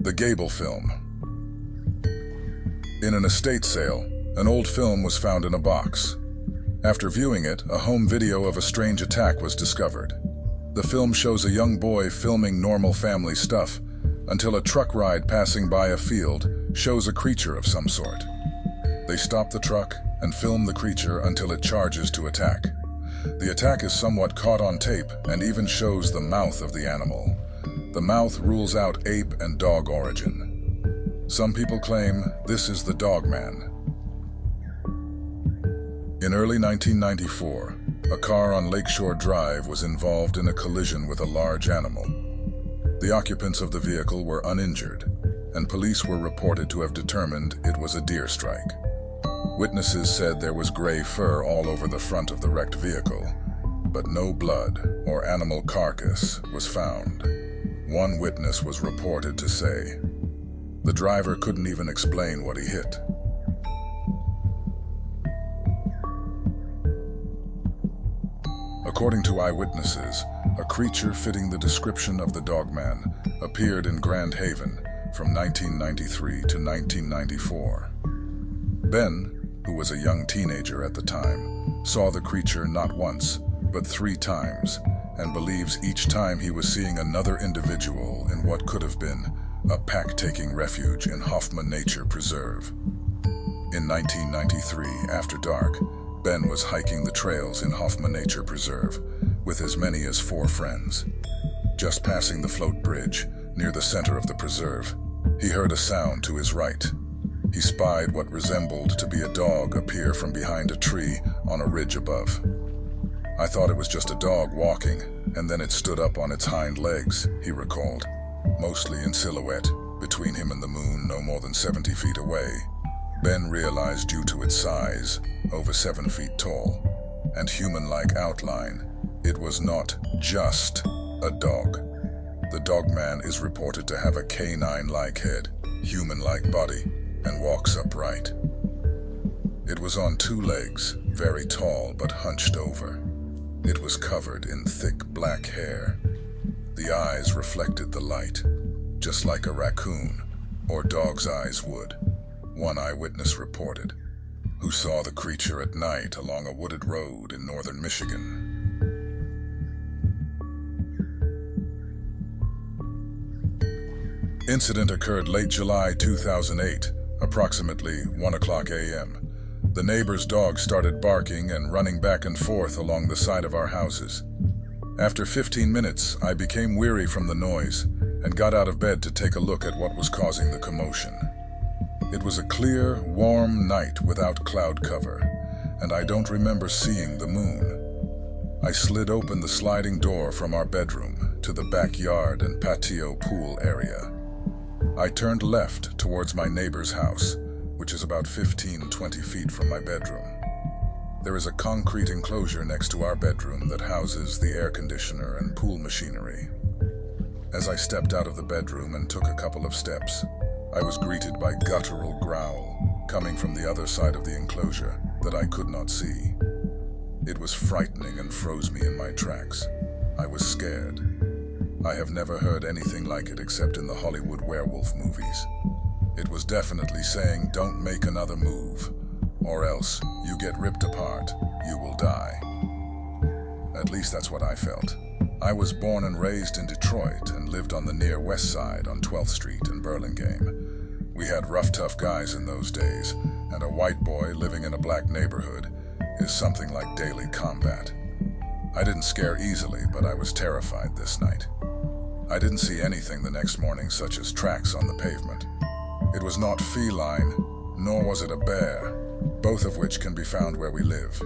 The Gable film. In an estate sale, an old film was found in a box. After viewing it, a home video of a strange attack was discovered. The film shows a young boy filming normal family stuff until a truck ride passing by a field shows a creature of some sort. They stop the truck and film the creature until it charges to attack. The attack is somewhat caught on tape and even shows the mouth of the animal. The mouth rules out ape and dog origin. Some people claim this is the Dogman. In early 1994, a car on Lakeshore Drive was involved in a collision with a large animal. The occupants of the vehicle were uninjured, and police were reported to have determined it was a deer strike. Witnesses said there was gray fur all over the front of the wrecked vehicle, but no blood or animal carcass was found. One witness was reported to say, "The driver couldn't even explain what he hit." According to eyewitnesses, a creature fitting the description of the Dogman appeared in Grand Haven from 1993 to 1994. Ben, who was a young teenager at the time, saw the creature not once, but 3 times, and believes each time he was seeing another individual in what could have been a pack-taking refuge in Hoffman Nature Preserve. In 1993, after dark, Ben was hiking the trails in Hoffman Nature Preserve with as many as 4 friends. Just passing the float bridge near the center of the preserve, he heard a sound to his right. He spied what resembled to be a dog appear from behind a tree on a ridge above. "I thought it was just a dog walking, and then it stood up on its hind legs," he recalled, mostly in silhouette, between him and the moon no more than 70 feet away. Ben realized due to its size, over 7 feet tall, and human-like outline, it was not just a dog. The Dogman is reported to have a canine-like head, human-like body, and walks upright. It was on 2 legs, very tall but hunched over. It was covered in thick black hair. The eyes reflected the light, just like a raccoon or dog's eyes would, one eyewitness reported, who saw the creature at night along a wooded road in northern Michigan. Incident occurred late July 2008, approximately 1 o'clock a.m. The neighbor's dog started barking and running back and forth along the side of our houses. After 15 minutes, I became weary from the noise and got out of bed to take a look at what was causing the commotion. It was a clear, warm night without cloud cover, and I don't remember seeing the moon. I slid open the sliding door from our bedroom to the backyard and patio pool area. I turned left towards my neighbor's house, which is about 15-20 feet from my bedroom. There is a concrete enclosure next to our bedroom that houses the air conditioner and pool machinery. As I stepped out of the bedroom and took a couple of steps, I was greeted by guttural growl coming from the other side of the enclosure that I could not see. It was frightening and froze me in my tracks. I was scared. I have never heard anything like it except in the Hollywood werewolf movies. It was definitely saying, "Don't make another move, or else you get ripped apart, you will die." At least that's what I felt. I was born and raised in Detroit and lived on the near west side on 12th Street in Burlingame. We had rough, tough guys in those days, and a white boy living in a black neighborhood is something like daily combat. I didn't scare easily, but I was terrified this night. I didn't see anything the next morning, such as tracks on the pavement. It was not feline, nor was it a bear, both of which can be found where we live.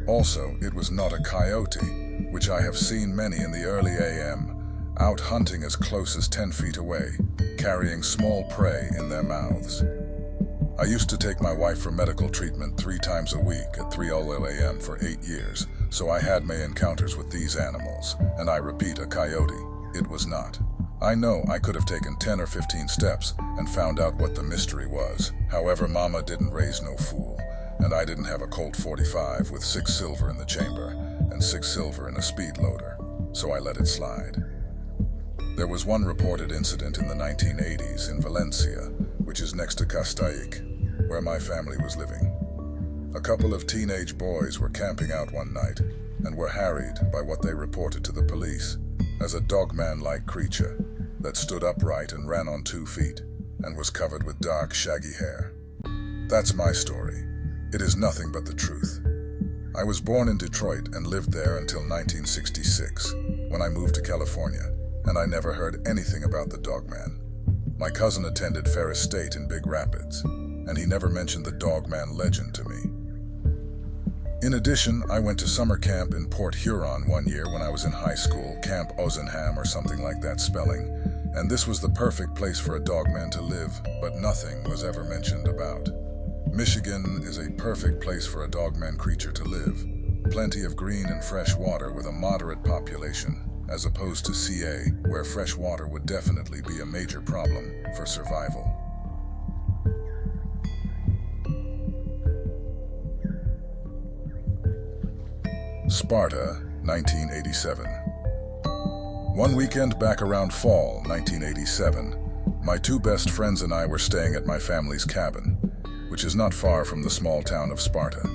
Also, it was not a coyote, which I have seen many in the early AM, out hunting as close as 10 feet away, carrying small prey in their mouths. I used to take my wife for medical treatment 3 times a week at 3:00 a.m. for 8 years, so I had my encounters with these animals, and I repeat, a coyote. It was not. I know I could have taken 10 or 15 steps and found out what the mystery was. However, Mama didn't raise no fool, and I didn't have a Colt 45 with 6 silver in the chamber and 6 silver in a speed loader, so I let it slide. There was one reported incident in the 1980s in Valencia, which is next to Castaic, where my family was living. A couple of teenage boys were camping out one night and were harried by what they reported to the police as a dogman-like creature that stood upright and ran on 2 feet and was covered with dark, shaggy hair. That's my story. It is nothing but the truth. I was born in Detroit and lived there until 1966, when I moved to California, and I never heard anything about the Dogman. My cousin attended Ferris State in Big Rapids, and he never mentioned the Dogman legend to me. In addition, I went to summer camp in Port Huron one year when I was in high school, Camp Ozenham or something like that spelling, and this was the perfect place for a dogman to live, but nothing was ever mentioned about. Michigan is a perfect place for a dogman creature to live. Plenty of green and fresh water with a moderate population, as opposed to CA, where fresh water would definitely be a major problem for survival. Sparta, 1987. One weekend back around fall 1987, my 2 best friends and I were staying at my family's cabin, which is not far from the small town of Sparta,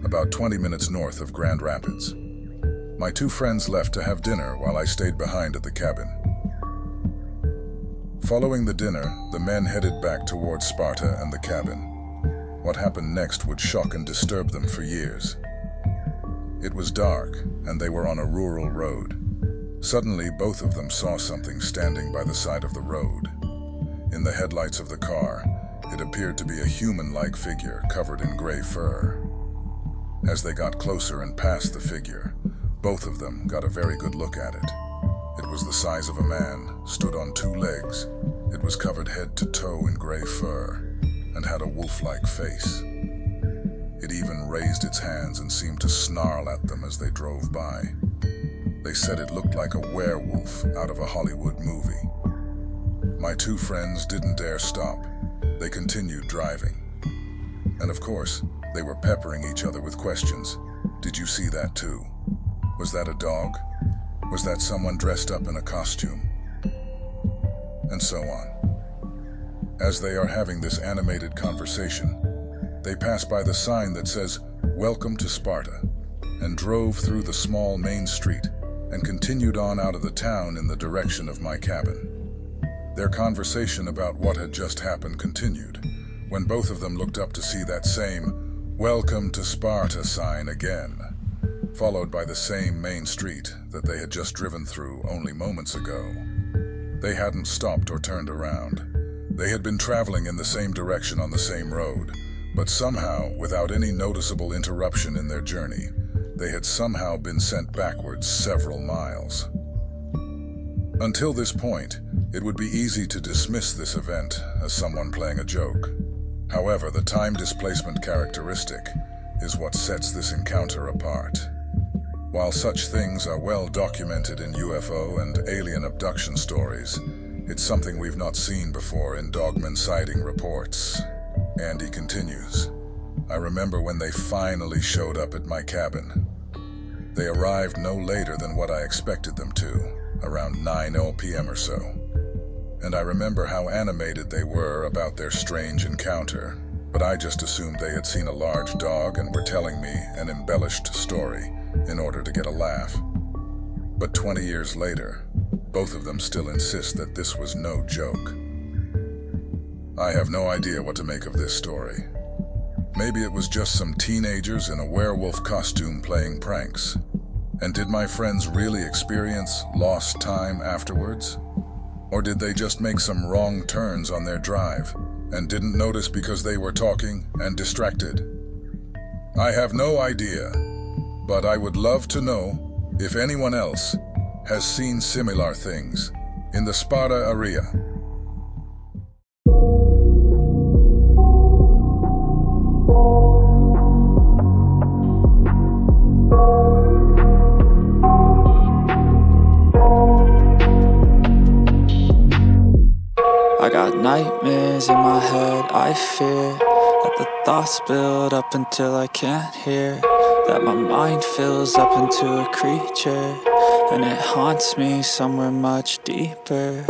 about 20 minutes north of Grand Rapids. My 2 friends left to have dinner while I stayed behind at the cabin. Following the dinner, the men headed back towards Sparta and the cabin. What happened next would shock and disturb them for years. It was dark, and they were on a rural road. Suddenly, both of them saw something standing by the side of the road. In the headlights of the car, it appeared to be a human-like figure covered in gray fur. As they got closer and past the figure, both of them got a very good look at it. It was the size of a man, stood on 2 legs. It was covered head to toe in gray fur, and had a wolf-like face. It even raised its hands and seemed to snarl at them as they drove by. They said it looked like a werewolf out of a Hollywood movie. My 2 friends didn't dare stop. They continued driving. And of course, they were peppering each other with questions. Did you see that too? Was that a dog? Was that someone dressed up in a costume? And so on. As they are having this animated conversation, they pass by the sign that says, "Welcome to Sparta," and drove through the small main street and continued on out of the town in the direction of my cabin. Their conversation about what had just happened continued, when both of them looked up to see that same "Welcome to Sparta" sign again, followed by the same main street that they had just driven through only moments ago. They hadn't stopped or turned around. They had been traveling in the same direction on the same road, but somehow, without any noticeable interruption in their journey, they had somehow been sent backwards several miles. Until this point, it would be easy to dismiss this event as someone playing a joke. However, the time displacement characteristic is what sets this encounter apart. While such things are well documented in UFO and alien abduction stories, it's something we've not seen before in Dogman sighting reports. Andy continues, "I remember when they finally showed up at my cabin. They arrived no later than what I expected them to, around 9 p.m. or so. And I remember how animated they were about their strange encounter, but I just assumed they had seen a large dog and were telling me an embellished story in order to get a laugh. But 20 years later, both of them still insist that this was no joke. I have no idea what to make of this story. Maybe it was just some teenagers in a werewolf costume playing pranks. And did my friends really experience lost time afterwards? Or did they just make some wrong turns on their drive and didn't notice because they were talking and distracted? I have no idea, but I would love to know if anyone else has seen similar things in the Sparta area. I got nightmares in my head, I fear that the thoughts build up until I can't hear, that my mind fills up into a creature, and it haunts me somewhere much deeper.